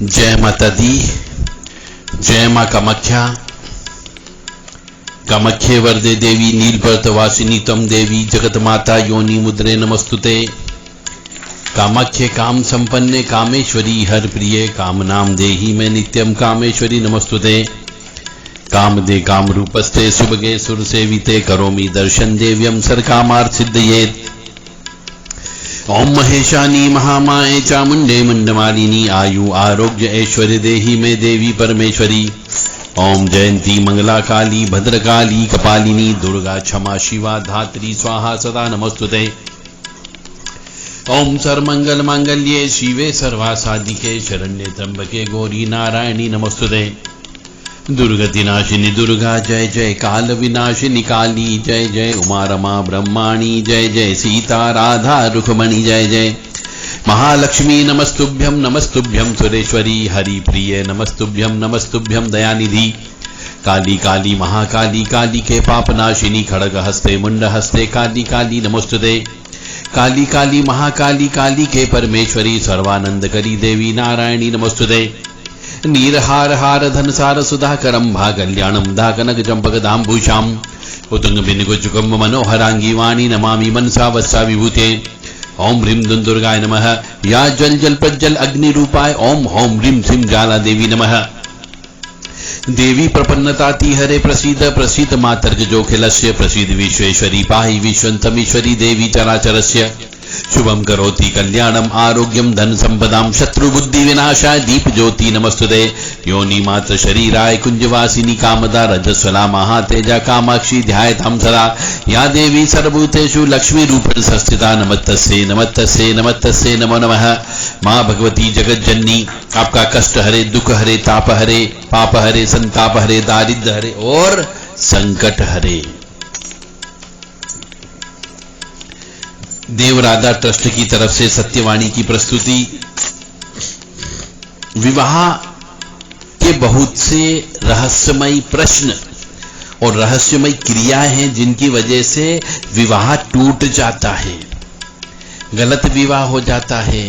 जय माता दी, जय मां कामाख्या। कामाख्ये वरदे देवी नीलपर्वतवासिनी तम देवी जगत माता योनि मुद्रे नमस्तुते। कामाख्ये काम संपन्ने कामेश्वरी हर प्रिय काम नाम देहि मैं नित्यम कामेश्वरी नमस्तुते। काम दे काम रूपस्ते सुभगे सुर सेविते करोमि दर्शन देव्यम सर्कामार्थ सिद्धयेत्। ओम महेशानी महामाये चामुंडे मुंडमालिनी आयु आरोग्य ऐश्वर्य देहि में देवी परमेश्वरी। ओम जयंती मंगला काली भद्रकाली कपालिनी दुर्गा क्षमा शिवा धात्री स्वाहा सदा नमस्तुते। ओम सर्वमंगल मांगल्ये शिवे सर्वासाधिके शरण्ये त्र्यंबके गौरी नारायणी नमस्तुते। दुर्गति नाशिनी दुर्गा जय जय, काल विनाशिनी काली जय जय, उमा रमा ब्रह्माणी जय जय, सीता राधा रुक्मणी जय जय। महालक्ष्मी नमस्तुभ्यम सुरेश्वरी हरि प्रिय नमस्तुभ्यम नमस्तुभ्यम दयानिधि। काली काली महाकाली काली के पाप नाशिनी खड़ग हस्ते मुंड हस्ते काली काली नमस्तुते। काली काली महाकाली काली के परमेश्वरी सर्वानंद करी देवी नारायणी नमस्तुते। नीरहार हार धनसार सुधाकरम भागल्याणम धा कनक चंपक धामभूषाम उतुंग बिंदु चुकम्ब मनोहरांगी वाणी नमामि मनसा वत्सा विभूते। ओम ह्रीं दुर्गाय नमः। या जल जल प्रज्वल अग्नि रूपाय ओम होम ह्रीं श्रीं ज्वाला देवी नमः। देवी प्रपन्नताति हरे प्रसीद प्रसीद मातर्ग जोखिलस्य प्रसीद विश्वेश्वरी पाहि विश्वंतमीश्वरी देवी चराचरस्य। शुभम करोति कल्याणम आरोग्यम धन संपदाम शत्रु बुद्धि विनाशाय दीप ज्योति नमस्तुते। योनि मात्र शरीराय कुंजवासिनी कामदा रजस्वला महातेजा कामाक्षी ध्यायतां सदा। या देवी सर्वभूतेषु लक्ष्मी रूपेण संस्थिता नमस्तस्यै नमस्तस्यै नमस्तस्यै नमो नमः। मां भगवती जगज्जननी आपका कष्ट हरे दुख हरे ताप हरे पाप हरे संताप हरे दारिद्र्य हरे और संकट हरे। देव राधा ट्रस्ट की तरफ से सत्यवाणी की प्रस्तुति। विवाह के बहुत से रहस्यमयी प्रश्न और रहस्यमयी क्रियाएं हैं जिनकी वजह से विवाह टूट जाता है, गलत विवाह हो जाता है,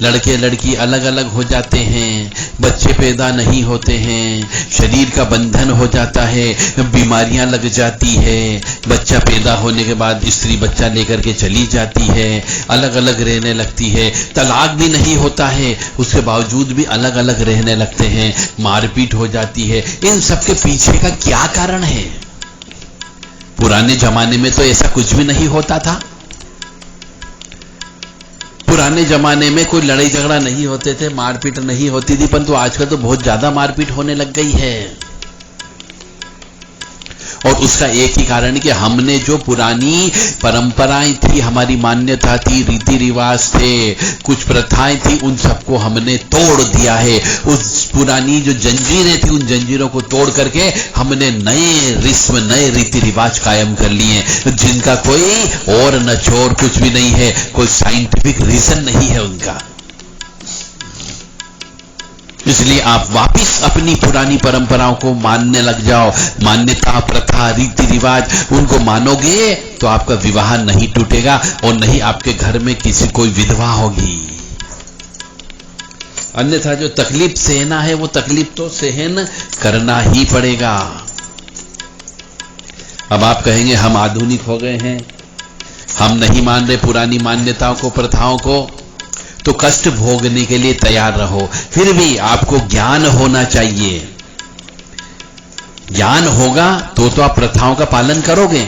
लड़के लड़की अलग अलग हो जाते हैं, बच्चे पैदा नहीं होते हैं, शरीर का बंधन हो जाता है, बीमारियां लग जाती है, बच्चा पैदा होने के बाद स्त्री बच्चा लेकर के चली जाती है, अलग अलग रहने लगती है, तलाक भी नहीं होता है, उसके बावजूद भी अलग अलग रहने लगते हैं, मारपीट हो जाती है। इन सबके पीछे का क्या कारण है? पुराने जमाने में तो ऐसा कुछ भी नहीं होता था। पुराने जमाने में कोई लड़ाई झगड़ा नहीं होते थे, मारपीट नहीं होती थी, परंतु आजकल तो बहुत ज्यादा मारपीट होने लग गई है। और उसका एक ही कारण कि हमने जो पुरानी परंपराएं थी, हमारी मान्यता थी, रीति रिवाज थे, कुछ प्रथाएं थी, उन सबको हमने तोड़ दिया है। उस पुरानी जो जंजीरें थी, उन जंजीरों को तोड़ करके हमने नए रिस्म नए रीति रिवाज कायम कर लिए, जिनका कोई और नचोर कुछ भी नहीं है, कोई साइंटिफिक रीजन नहीं है उनका। इसलिए आप वापिस अपनी पुरानी परंपराओं को मानने लग जाओ। मान्यता प्रथा रीति रिवाज उनको मानोगे तो आपका विवाह नहीं टूटेगा और नहीं आपके घर में किसी कोई विधवा होगी। अन्यथा जो तकलीफ सहना है वो तकलीफ तो सहन करना ही पड़ेगा। अब आप कहेंगे हम आधुनिक हो गए हैं, हम नहीं मान रहे पुरानी मान्यताओं को प्रथाओं को, तो कष्ट भोगने के लिए तैयार रहो। फिर भी आपको ज्ञान होना चाहिए। ज्ञान होगा तो आप प्रथाओं का पालन करोगे।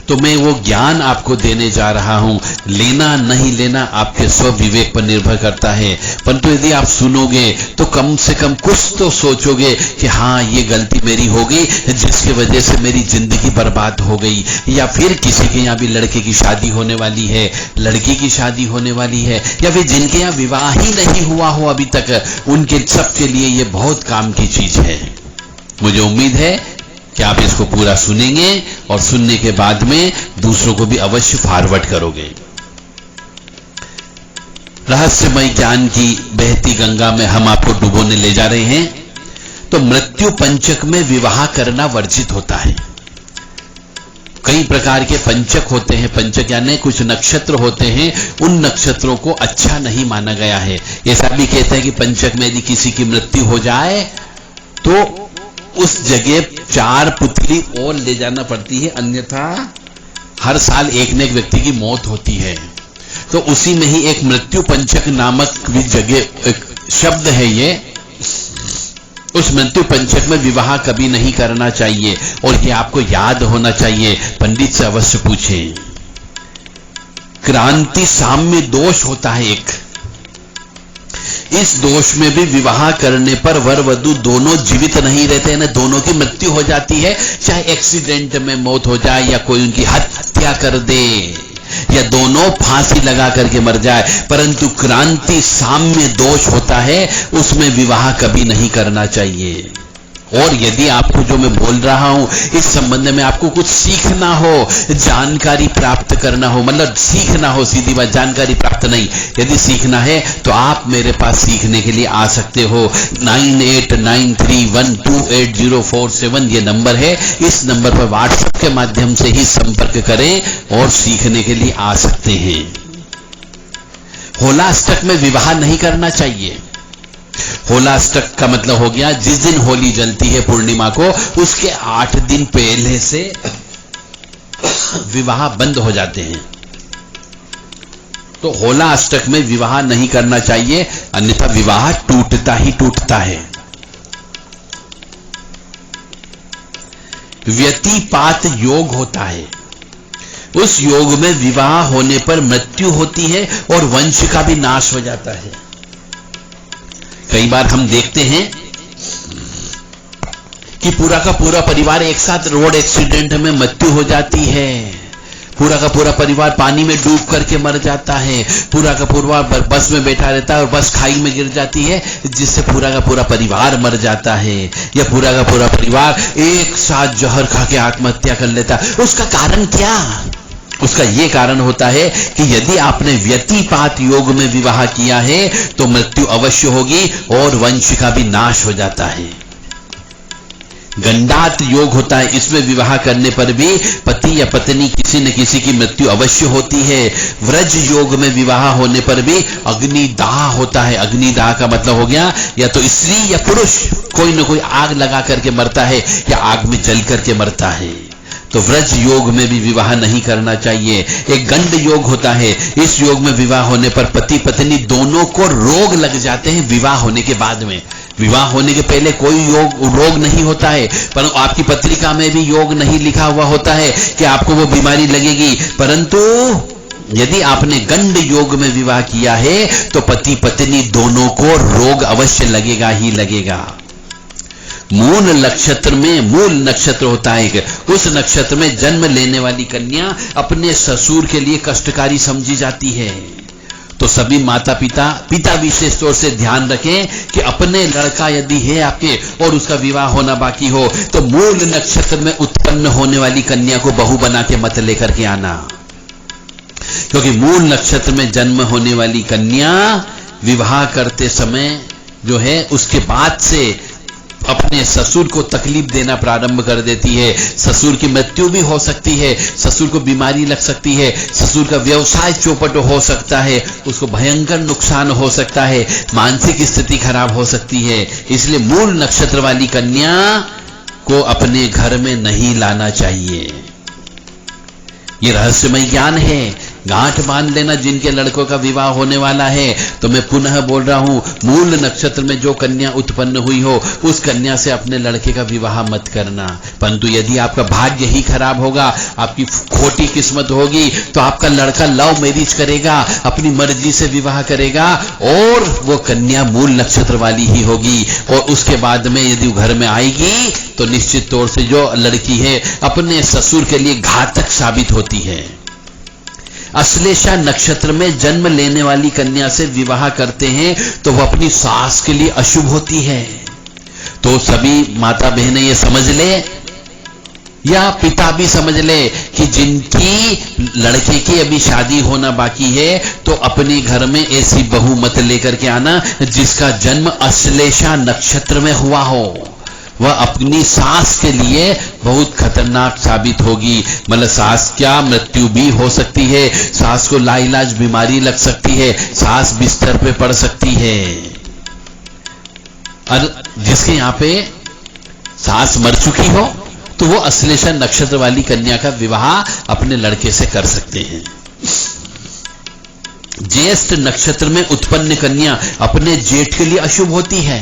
तो मैं वो ज्ञान आपको देने जा रहा हूं। लेना नहीं लेना आपके स्व विवेक पर निर्भर करता है, परंतु यदि आप सुनोगे तो कम से कम कुछ तो सोचोगे कि हाँ ये गलती मेरी हो गई जिसकी वजह से मेरी जिंदगी बर्बाद हो गई। या फिर किसी के यहाँ भी लड़के की शादी होने वाली है, लड़की की शादी होने वाली है, या फिर जिनके यहाँ विवाह ही नहीं हुआ हो अभी तक, उनके सबके लिए ये बहुत काम की चीज है। मुझे उम्मीद है कि आप इसको पूरा सुनेंगे और सुनने के बाद में दूसरों को भी अवश्य फॉरवर्ड करोगे। रहस्यमय ज्ञान की बहती गंगा में हम आपको डुबोने ले जा रहे हैं। तो मृत्यु पंचक में विवाह करना वर्जित होता है। कई प्रकार के पंचक होते हैं। पंचक यानी कुछ नक्षत्र होते हैं, उन नक्षत्रों को अच्छा नहीं माना गया है। ऐसा भी कहते हैं कि पंचक में यदि किसी की मृत्यु हो जाए तो उस जगह 4 पुतली और ले जाना पड़ती है, अन्यथा हर साल एक न एक व्यक्ति की मौत होती है। तो उसी में ही एक मृत्यु पंचक नामक भी जगह एक शब्द है ये। उस मृत्यु पंचक में विवाह कभी नहीं करना चाहिए और ये आपको याद होना चाहिए। पंडित से अवश्य पूछें। क्रांति साम्य दोष होता है एक, इस दोष में भी विवाह करने पर वर वधू दोनों जीवित नहीं रहते हैं, दोनों की मृत्यु हो जाती है। चाहे एक्सीडेंट में मौत हो जाए या कोई उनकी हत्या कर दे या दोनों फांसी लगा करके मर जाए, परंतु क्रांति साम्य दोष होता है, उसमें विवाह कभी नहीं करना चाहिए। और यदि आपको जो मैं बोल रहा हूं इस संबंध में आपको कुछ सीखना हो, जानकारी प्राप्त करना हो, मतलब सीखना हो, सीधी बात, जानकारी प्राप्त नहीं, यदि सीखना है तो आप मेरे पास सीखने के लिए आ सकते हो। 9893128047 ये नंबर है। इस नंबर पर व्हाट्सएप के माध्यम से ही संपर्क करें और सीखने के लिए आ सकते हैं। होलाष्टक में विवाह नहीं करना चाहिए। होलाष्टक का मतलब हो गया जिस दिन होली जलती है पूर्णिमा को, उसके 8 दिन पहले से विवाह बंद हो जाते हैं। तो होलाष्टक में विवाह नहीं करना चाहिए, अन्यथा विवाह टूटता ही टूटता है। व्यतिपात योग होता है, उस योग में विवाह होने पर मृत्यु होती है और वंश का भी नाश हो जाता है। कई बार हम देखते हैं कि पूरा का पूरा परिवार एक साथ रोड एक्सीडेंट में मृत्यु हो जाती है, पूरा का पूरा परिवार पानी में डूब करके मर जाता है, पूरा का पूरा बस में बैठा रहता है और बस खाई में गिर जाती है, जिससे पूरा का पूरा परिवार मर जाता है, या पूरा का पूरा परिवार एक साथ जहर खा के आत्महत्या कर लेता है। उसका कारण क्या? उसका यह कारण होता है कि यदि आपने व्यतिपात योग में विवाह किया है तो मृत्यु अवश्य होगी और वंश का भी नाश हो जाता है। गंडात योग होता है, इसमें विवाह करने पर भी पति या पत्नी किसी न किसी की मृत्यु अवश्य होती है। व्रज योग में विवाह होने पर भी अग्निदाह होता है। अग्निदाह का मतलब हो गया या तो स्त्री या पुरुष कोई न कोई आग लगा करके मरता है या आग में जल करके मरता है। तो व्रज योग में भी विवाह नहीं करना चाहिए। एक गंड योग होता है, इस योग में विवाह होने पर पति पत्नी दोनों को रोग लग जाते हैं विवाह होने के बाद में। विवाह होने के पहले कोई रोग नहीं होता है, पर आपकी पत्रिका में भी योग नहीं लिखा हुआ होता है कि आपको वो बीमारी लगेगी, परंतु यदि आपने गंड योग में विवाह किया है तो पति पत्नी दोनों को रोग अवश्य लगेगा ही लगेगा। मूल नक्षत्र में, मूल नक्षत्र होता है, उस नक्षत्र में जन्म लेने वाली कन्या अपने ससुर के लिए कष्टकारी समझी जाती है। तो सभी माता पिता विशेष तौर से ध्यान रखें कि अपने लड़का यदि है आपके और उसका विवाह होना बाकी हो तो मूल नक्षत्र में उत्पन्न होने वाली कन्या को बहू बना के मत लेकर के आना, क्योंकि मूल नक्षत्र में जन्म होने वाली कन्या विवाह करते समय जो है उसके बाद से अपने ससुर को तकलीफ देना प्रारंभ कर देती है। ससुर की मृत्यु भी हो सकती है, ससुर को बीमारी लग सकती है, ससुर का व्यवसाय चौपट हो सकता है, उसको भयंकर नुकसान हो सकता है, मानसिक स्थिति खराब हो सकती है। इसलिए मूल नक्षत्र वाली कन्या को अपने घर में नहीं लाना चाहिए। ये रहस्यमय ज्ञान है। गांठ बांध लेना जिनके लड़कों का विवाह होने वाला है। तो मैं पुनः बोल रहा हूं, मूल नक्षत्र में जो कन्या उत्पन्न हुई हो उस कन्या से अपने लड़के का विवाह मत करना। परंतु यदि आपका भाग्य ही खराब होगा, आपकी खोटी किस्मत होगी, तो आपका लड़का लव मैरिज करेगा, अपनी मर्जी से विवाह करेगा और वो कन्या मूल नक्षत्र वाली ही होगी। और उसके बाद में यदि वो घर में आएगी तो निश्चित तौर से जो लड़की है अपने ससुर के लिए घातक साबित होती है। अश्लेषा नक्षत्र में जन्म लेने वाली कन्या से विवाह करते हैं तो वह अपनी सास के लिए अशुभ होती है। तो सभी माता बहनें ये समझ ले या पिता भी समझ ले कि जिनकी लड़के की अभी शादी होना बाकी है तो अपने घर में ऐसी बहू मत लेकर के आना जिसका जन्म अश्लेषा नक्षत्र में हुआ हो, वह अपनी सांस के लिए बहुत खतरनाक साबित होगी। मतलब सांस क्या, मृत्यु भी हो सकती है, सांस को लाइलाज बीमारी लग सकती है, सांस बिस्तर पे पड़ सकती है। और जिसके यहाँ पे सांस मर चुकी हो तो वो अश्लेषा नक्षत्र वाली कन्या का विवाह अपने लड़के से कर सकते हैं। ज्येष्ठ नक्षत्र में उत्पन्न कन्या अपने जेठ के लिए अशुभ होती है।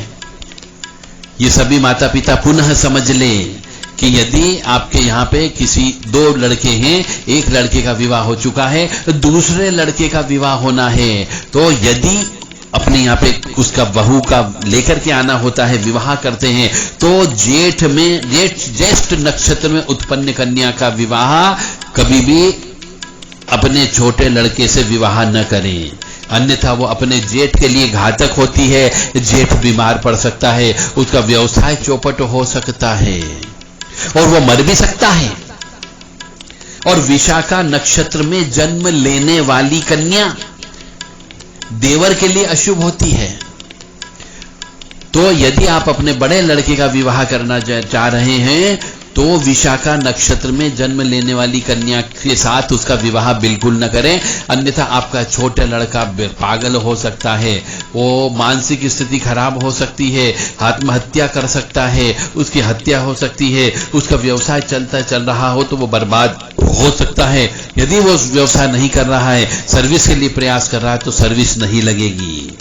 ये सभी माता पिता पुनः समझ लें कि यदि आपके यहाँ पे किसी दो लड़के हैं, एक लड़के का विवाह हो चुका है, दूसरे लड़के का विवाह होना है, तो यदि अपने यहाँ पे उसका बहू का लेकर के आना होता है, विवाह करते हैं, तो ज्येष्ठ नक्षत्र में उत्पन्न कन्या का विवाह कभी भी अपने छोटे लड़के से विवाह न करें, अन्यथा वो अपने जेठ के लिए घातक होती है। जेठ बीमार पड़ सकता है, उसका व्यवसाय चौपट हो सकता है और वो मर भी सकता है। और विशाखा नक्षत्र में जन्म लेने वाली कन्या देवर के लिए अशुभ होती है। तो यदि आप अपने बड़े लड़के का विवाह करना चाह रहे हैं तो विशाखा नक्षत्र में जन्म लेने वाली कन्या के साथ उसका विवाह बिल्कुल न करें, अन्यथा आपका छोटा लड़का पागल हो सकता है, वो मानसिक स्थिति खराब हो सकती है, आत्महत्या कर सकता है, उसकी हत्या हो सकती है, उसका व्यवसाय चल रहा हो तो वो बर्बाद हो सकता है। यदि वो व्यवसाय नहीं कर रहा है, सर्विस के लिए प्रयास कर रहा है, तो सर्विस नहीं लगेगी।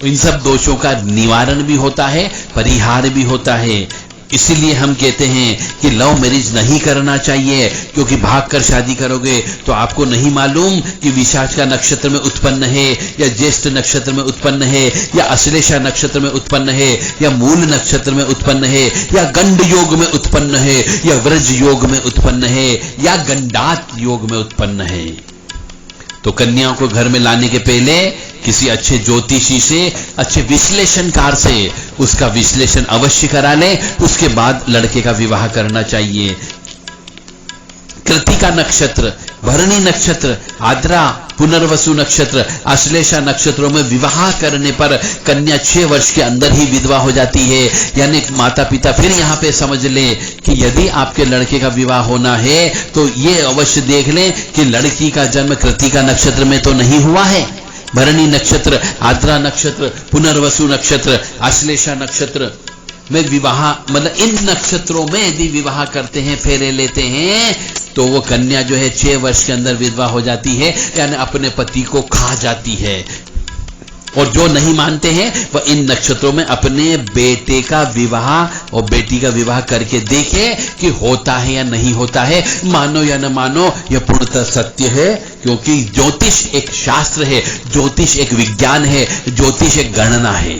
इन सब दोषों का निवारण भी होता है, परिहार भी होता है। इसीलिए हम कहते हैं कि लव मैरिज नहीं करना चाहिए, क्योंकि भागकर शादी करोगे तो आपको नहीं मालूम कि विशाखा नक्षत्र में उत्पन्न है या ज्येष्ठ नक्षत्र में उत्पन्न है या अश्लेषा नक्षत्र में उत्पन्न है या मूल नक्षत्र में उत्पन्न है या गंड योग में उत्पन्न है या व्रज योग में उत्पन्न है या गंडात योग में उत्पन्न है। तो कन्याओं को घर में लाने के पहले किसी अच्छे ज्योतिषी से, अच्छे विश्लेषणकार से उसका विश्लेषण अवश्य करा लें, उसके बाद लड़के का विवाह करना चाहिए। कृतिका नक्षत्र, भरणी नक्षत्र, आद्रा, पुनर्वसु नक्षत्र, अश्लेषा नक्षत्रों में विवाह करने पर कन्या 6 वर्ष के अंदर ही विधवा हो जाती है। यानी माता पिता फिर यहाँ पे समझ लें कि यदि आपके लड़के का विवाह होना है तो ये अवश्य देख लें कि लड़की का जन्म कृतिका नक्षत्र में तो नहीं हुआ है। भरणी नक्षत्र, आद्रा नक्षत्र, पुनर्वसु नक्षत्र, अश्लेषा नक्षत्र में विवाह, मतलब इन नक्षत्रों में यदि विवाह करते हैं, फेरे लेते हैं, तो वो कन्या जो है 6 वर्ष के अंदर विधवा हो जाती है, यानी अपने पति को खा जाती है। और जो नहीं मानते हैं वह इन नक्षत्रों में अपने बेटे का विवाह और बेटी का विवाह करके देखे कि होता है या नहीं होता है। मानो या न मानो, यह पूर्णतः सत्य है, क्योंकि ज्योतिष एक शास्त्र है, ज्योतिष एक विज्ञान है, ज्योतिष एक गणना है।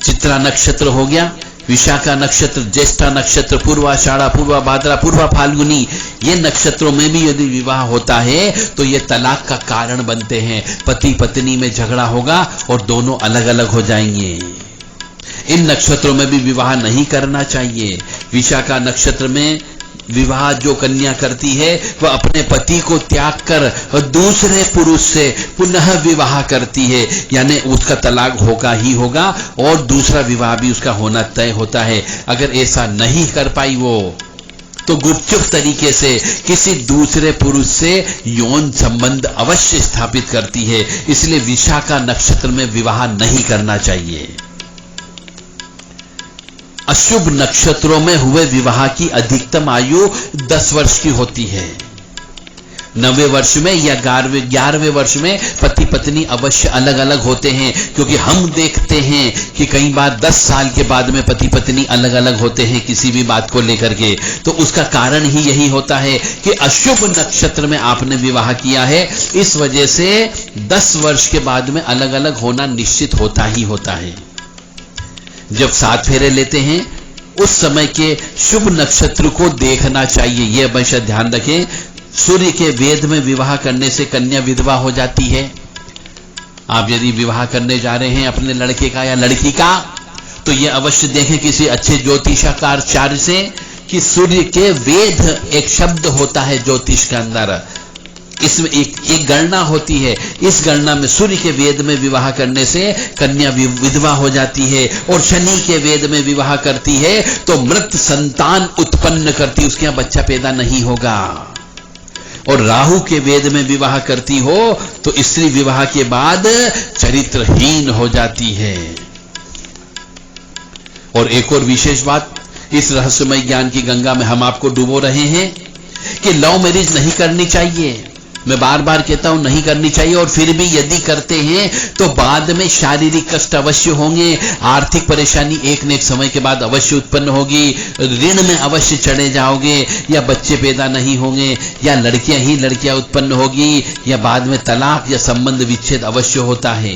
चित्रा नक्षत्र हो गया, विशाखा नक्षत्र, ज्येष्ठा नक्षत्र, पूर्वाषाढ़ा, पूर्वा भाद्रा, पूर्वा फाल्गुनी, ये नक्षत्रों में भी यदि विवाह होता है तो ये तलाक का कारण बनते हैं। पति पत्नी में झगड़ा होगा और दोनों अलग अलग हो जाएंगे। इन नक्षत्रों में भी विवाह नहीं करना चाहिए। विशाखा नक्षत्र में विवाह जो कन्या करती है वह अपने पति को त्याग कर दूसरे पुरुष से पुनः विवाह करती है, यानी उसका तलाक होगा ही होगा और दूसरा विवाह भी उसका होना तय होता है। अगर ऐसा नहीं कर पाई वो, तो गुपचुप तरीके से किसी दूसरे पुरुष से यौन संबंध अवश्य स्थापित करती है। इसलिए विशाखा नक्षत्र में विवाह नहीं करना चाहिए। अशुभ नक्षत्रों में हुए विवाह की अधिकतम आयु 10 वर्ष की होती है। 9वें वर्ष में या 11वें वर्ष में पति पत्नी अवश्य अलग अलग होते हैं, क्योंकि हम देखते हैं कि कई बार 10 साल के बाद में पति पत्नी अलग अलग होते हैं किसी भी बात को लेकर के। तो उसका कारण ही यही होता है कि अशुभ नक्षत्र में आपने विवाह किया है, इस वजह से 10 वर्ष के बाद में अलग अलग होना निश्चित होता ही होता है। जब 7 फेरे लेते हैं उस समय के शुभ नक्षत्र को देखना चाहिए। यह हमेशा ध्यान रखें, सूर्य के वेद में विवाह करने से कन्या विधवा हो जाती है। आप यदि विवाह करने जा रहे हैं अपने लड़के का या लड़की का, तो यह अवश्य देखें किसी अच्छे ज्योतिषाचार्य से कि सूर्य के वेद एक शब्द होता है ज्योतिष के अंदर, इसमें एक गणना होती है। इस गणना में सूर्य के वेद में विवाह करने से कन्या विधवा हो जाती है, और शनि के वेद में विवाह करती है तो मृत संतान उत्पन्न करती, उसके यहां बच्चा पैदा नहीं होगा। और राहु के वेद में विवाह करती हो तो स्त्री विवाह के बाद चरित्रहीन हो जाती है। और एक और विशेष बात, इस रहस्यमय ज्ञान की गंगा में हम आपको डुबो रहे हैं कि लव मैरिज नहीं करनी चाहिए। मैं बार बार कहता हूं नहीं करनी चाहिए, और फिर भी यदि करते हैं तो बाद में शारीरिक कष्ट अवश्य होंगे, आर्थिक परेशानी एक न एक समय के बाद अवश्य उत्पन्न होगी, ऋण में अवश्य चढ़े जाओगे, या बच्चे पैदा नहीं होंगे, या लड़कियां ही लड़कियां उत्पन्न होगी, या बाद में तलाक या संबंध विच्छेद अवश्य होता है।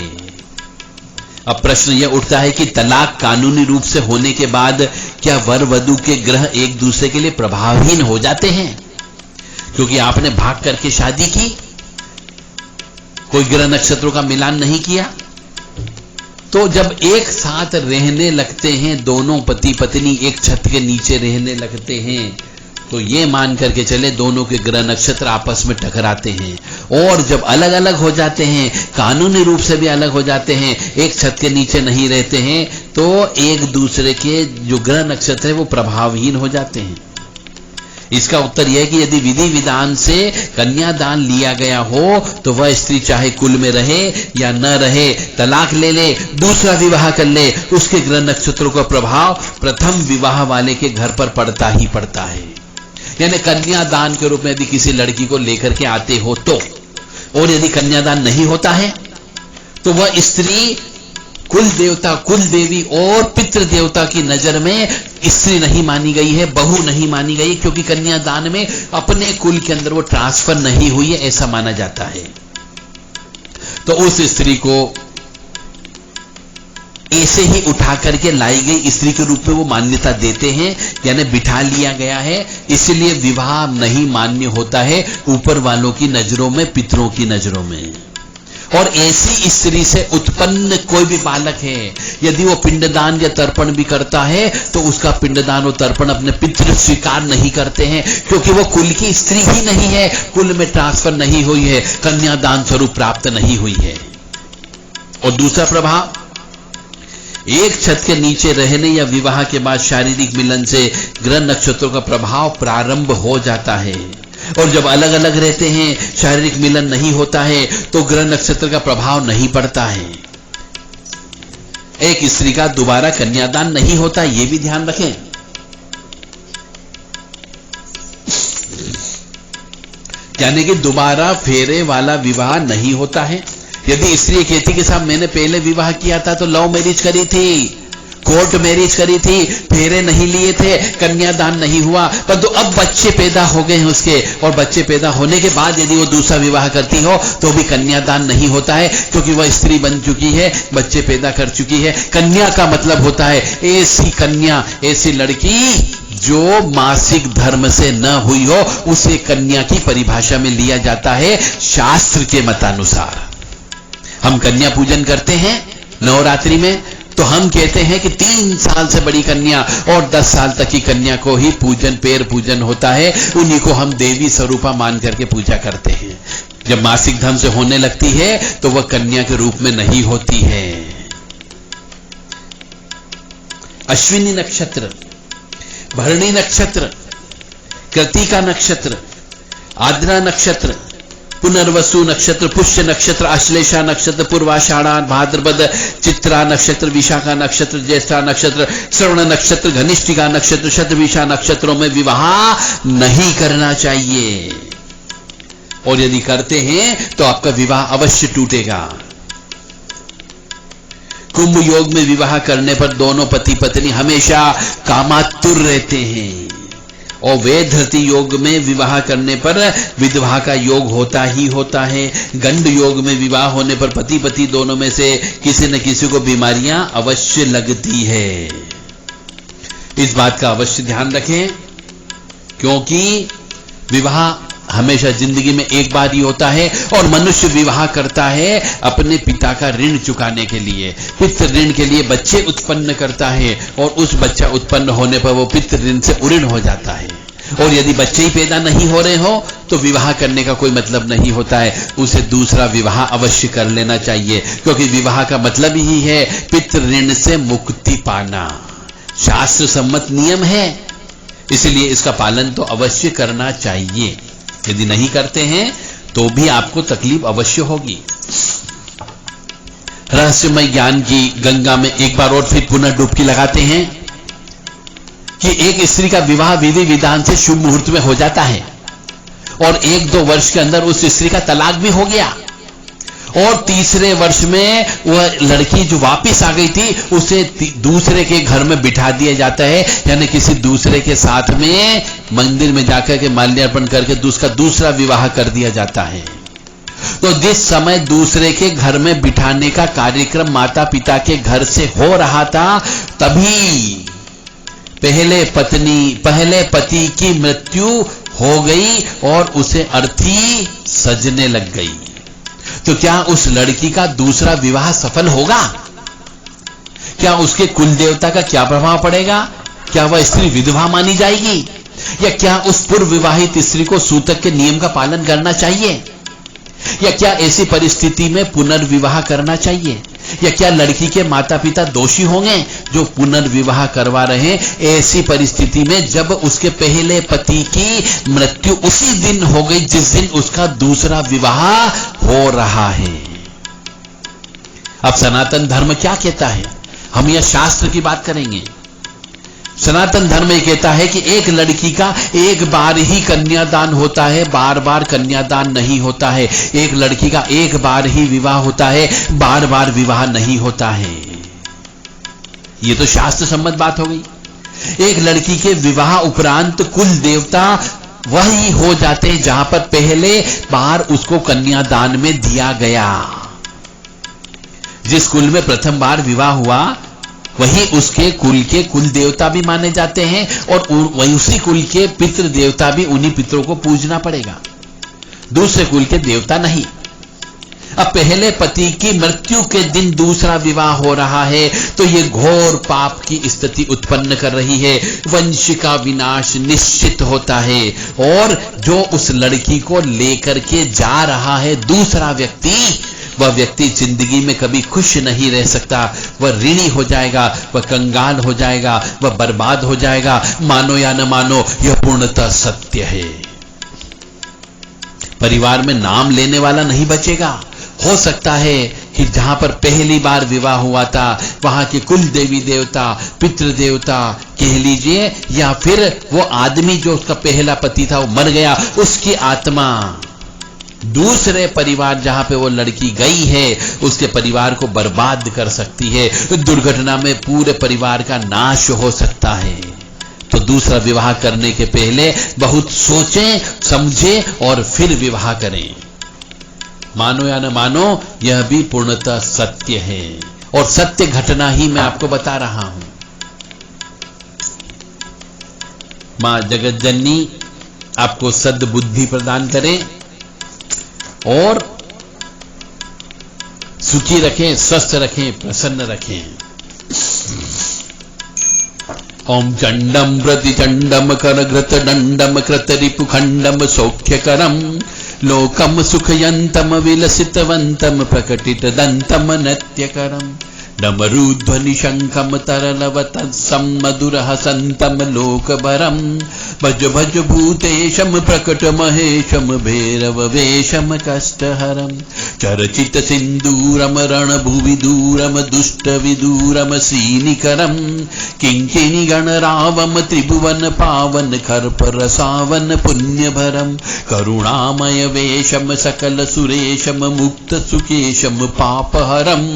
अब प्रश्न यह उठता है कि तलाक कानूनी रूप से होने के बाद क्या वर वधू के ग्रह एक दूसरे के लिए प्रभावहीन हो जाते हैं? क्योंकि आपने भाग करके शादी की, कोई ग्रह नक्षत्रों का मिलान नहीं किया। तो जब एक साथ रहने लगते हैं, दोनों पति पत्नी एक छत के नीचे रहने लगते हैं, तो ये मान करके चले दोनों के ग्रह नक्षत्र आपस में टकराते हैं। और जब अलग अलग हो जाते हैं, कानूनी रूप से भी अलग हो जाते हैं, एक छत के नीचे नहीं रहते हैं, तो एक दूसरे के जो ग्रह नक्षत्र है वो प्रभावहीन हो जाते हैं। इसका उत्तर यह है कि यदि विधि विधान से कन्यादान लिया गया हो तो वह स्त्री चाहे कुल में रहे या न रहे, तलाक ले ले, दूसरा विवाह कर ले, उसके ग्रह नक्षत्रों का प्रभाव प्रथम विवाह वाले के घर पर पड़ता ही पड़ता है। यानी कन्यादान के रूप में यदि किसी लड़की को लेकर के आते हो तो, और यदि कन्यादान नहीं होता है तो वह स्त्री कुल देवता, कुल देवी और पितृ देवता की नजर में स्त्री नहीं मानी गई है, बहू नहीं मानी गई, क्योंकि कन्यादान में अपने कुल के अंदर वो ट्रांसफर नहीं हुई है, ऐसा माना जाता है। तो उस स्त्री को ऐसे ही उठा करके लाई गई स्त्री के रूप में वो मान्यता देते हैं, यानी बिठा लिया गया है, इसलिए विवाह नहीं मान्य होता है ऊपर वालों की नजरों में, पितरों की नजरों में। और ऐसी स्त्री से उत्पन्न कोई भी बालक है, यदि वो पिंडदान या तर्पण भी करता है तो उसका पिंडदान और तर्पण अपने पितृ स्वीकार नहीं करते हैं, क्योंकि वो कुल की स्त्री ही नहीं है, कुल में ट्रांसफर नहीं हुई है, कन्यादान स्वरूप प्राप्त नहीं हुई है। और दूसरा प्रभाव, एक छत के नीचे रहने या विवाह के बाद शारीरिक मिलन से ग्रह नक्षत्रों का प्रभाव प्रारंभ हो जाता है। और जब अलग अलग रहते हैं, शारीरिक मिलन नहीं होता है, तो ग्रह नक्षत्र का प्रभाव नहीं पड़ता है। एक स्त्री का दोबारा कन्यादान नहीं होता, यह भी ध्यान रखें। यानी कि दोबारा फेरे वाला विवाह नहीं होता है। यदि स्त्री कहती कि साहब मैंने पहले विवाह किया था तो लव मैरिज करी थी, कोर्ट मैरिज करी थी, फेरे नहीं लिए थे, कन्यादान नहीं हुआ, परंतु अब बच्चे पैदा हो गए हैं उसके, और बच्चे पैदा होने के बाद यदि वो दूसरा विवाह करती हो तो भी कन्यादान नहीं होता है, क्योंकि वह स्त्री बन चुकी है, बच्चे पैदा कर चुकी है। कन्या का मतलब होता है ऐसी कन्या, ऐसी लड़की जो मासिक धर्म से न हुई हो, उसे कन्या की परिभाषा में लिया जाता है शास्त्र के मतानुसार। हम कन्या पूजन करते हैं नवरात्रि में, तो हम कहते हैं कि 3 साल से बड़ी कन्या और 10 साल तक की कन्या को ही पूजन, पैर पूजन होता है, उन्हीं को हम देवी स्वरूपा मान करके पूजा करते हैं। जब मासिक धर्म से होने लगती है तो वह कन्या के रूप में नहीं होती है। अश्विनी नक्षत्र, भरणी नक्षत्र, कृतिका नक्षत्र, आद्रा नक्षत्र, पुनर्वसु नक्षत्र, पुष्य नक्षत्र, अश्लेषा नक्षत्र, पूर्वाषाढ़ा, भाद्रपद, चित्रा नक्षत्र, विशाखा नक्षत्र, ज्येष्ठा नक्षत्र, श्रवण नक्षत्र, घनिष्ठिका नक्षत्र, शतभिषा नक्षत्रों में विवाह नहीं करना चाहिए। और यदि करते हैं तो आपका विवाह अवश्य टूटेगा। कुंभ योग में विवाह करने पर दोनों पति पत्नी हमेशा कामातुर रहते हैं, और वेधृति योग में विवाह करने पर विधवा का योग होता ही होता है। गंड योग में विवाह होने पर पति पति दोनों में से किसी न किसी को बीमारियां अवश्य लगती है। इस बात का अवश्य ध्यान रखें, क्योंकि विवाह हमेशा जिंदगी में एक बार ही होता है, और मनुष्य विवाह करता है अपने पिता का ऋण चुकाने के लिए, पितृ ऋण के लिए बच्चे उत्पन्न करता है, और उस बच्चा उत्पन्न होने पर वो पितृ ऋण से उऋण हो जाता है। और यदि बच्चे ही पैदा नहीं हो रहे हो तो विवाह करने का कोई मतलब नहीं होता है, उसे दूसरा विवाह अवश्य कर लेना चाहिए, क्योंकि विवाह का मतलब ही है पितृ ऋण से मुक्ति पाना। शास्त्र सम्मत नियम है, इसलिए इसका पालन तो अवश्य करना चाहिए। यदि नहीं करते हैं तो भी आपको तकलीफ अवश्य होगी। रहस्यमय ज्ञान की गंगा में एक बार और फिर पुनः डुबकी लगाते हैं कि एक स्त्री का विवाह विधि विधान से शुभ मुहूर्त में हो जाता है और 1-2 वर्ष के अंदर उस स्त्री का तलाक भी हो गया, और तीसरे वर्ष में वह लड़की जो वापस आ गई थी उसे दूसरे के घर में बिठा दिया जाता है, यानी किसी दूसरे के साथ में मंदिर में जाकर के माल्यार्पण करके उसका दूसरा विवाह कर दिया जाता है। तो जिस समय दूसरे के घर में बिठाने का कार्यक्रम माता पिता के घर से हो रहा था, तभी पहले पति की मृत्यु हो गई और उसे अर्थी सजने लग गई। तो क्या उस लड़की का दूसरा विवाह सफल होगा? क्या उसके कुल देवता का क्या प्रभाव पड़ेगा? क्या वह स्त्री विधवा मानी जाएगी? या क्या उस पूर्व विवाहित स्त्री को सूतक के नियम का पालन करना चाहिए? या क्या ऐसी परिस्थिति में पुनर्विवाह करना चाहिए? या क्या लड़की के माता पिता दोषी होंगे जो पुनर्विवाह करवा रहे हैं ऐसी परिस्थिति में, जब उसके पहले पति की मृत्यु उसी दिन हो गई जिस दिन उसका दूसरा विवाह हो रहा है? अब सनातन धर्म क्या कहता है? हम यह शास्त्र की बात करेंगे। सनातन धर्म ये कहता है कि एक लड़की का एक बार ही कन्यादान होता है, बार बार कन्यादान नहीं होता है। एक लड़की का एक बार ही विवाह होता है, बार बार विवाह नहीं होता है। ये तो शास्त्र सम्मत बात हो गई। एक लड़की के विवाह उपरांत कुल देवता वही हो जाते हैं जहां पर पहले बार उसको कन्यादान में दिया गया। जिस कुल में प्रथम बार विवाह हुआ वही उसके कुल के कुल देवता भी माने जाते हैं, और वही उसी कुल के पितृ देवता भी, उन्हीं पितरों को पूजना पड़ेगा, दूसरे कुल के देवता नहीं। अब पहले पति की मृत्यु के दिन दूसरा विवाह हो रहा है तो यह घोर पाप की स्थिति उत्पन्न कर रही है। वंश का विनाश निश्चित होता है, और जो उस लड़की को लेकर के जा रहा है दूसरा व्यक्ति, वह व्यक्ति जिंदगी में कभी खुश नहीं रह सकता। वह ऋणी हो जाएगा, वह कंगाल हो जाएगा, वह बर्बाद हो जाएगा। मानो या न मानो, यह पूर्णतः सत्य है। परिवार में नाम लेने वाला नहीं बचेगा। हो सकता है कि जहां पर पहली बार विवाह हुआ था वहां के कुल देवी देवता, पितृ देवता कह लीजिए, या फिर वो आदमी जो उसका पहला पति था वो मर गया, उसकी आत्मा दूसरे परिवार जहां पे वो लड़की गई है उसके परिवार को बर्बाद कर सकती है। दुर्घटना में पूरे परिवार का नाश हो सकता है। तो दूसरा विवाह करने के पहले बहुत सोचें, समझें और फिर विवाह करें। मानो या न मानो, यह भी पूर्णतः सत्य है, और सत्य घटना ही मैं आपको बता रहा हूं। मां जगत जननी आपको सद्बुद्धि प्रदान करे और सुखी रखें, स्वस्थ रखें, प्रसन्न रखें। ओम चंडम प्रतिचंडम करघृत दंडम कृतरिपुखंडम सौख्यकरम लोकम सुखयंतम विलसितवंतम प्रकटित दंतम नत्यकरम डमरूध्वनि शंखम तरलवतत्सम मधुरहसंतम लोकभरम भज भज भूतेशम प्रकट महेशम भैरव वेशम कष्टहरम चरचित सिंदूरम रणभुवि दूरम दुष्ट विदूरम सीनिकरम किंकिणी गणरावम त्रिभुवन पावन खर्पर सावन पुण्यभरम करुणामय वेशम सकल सुरेशम मुक्त सुकेशम पापहरम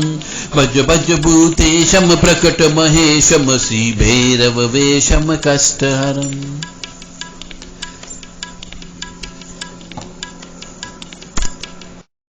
भज भज भूतेशम प्रकट महेशम श्री भैरव वेशम कष्टहरम।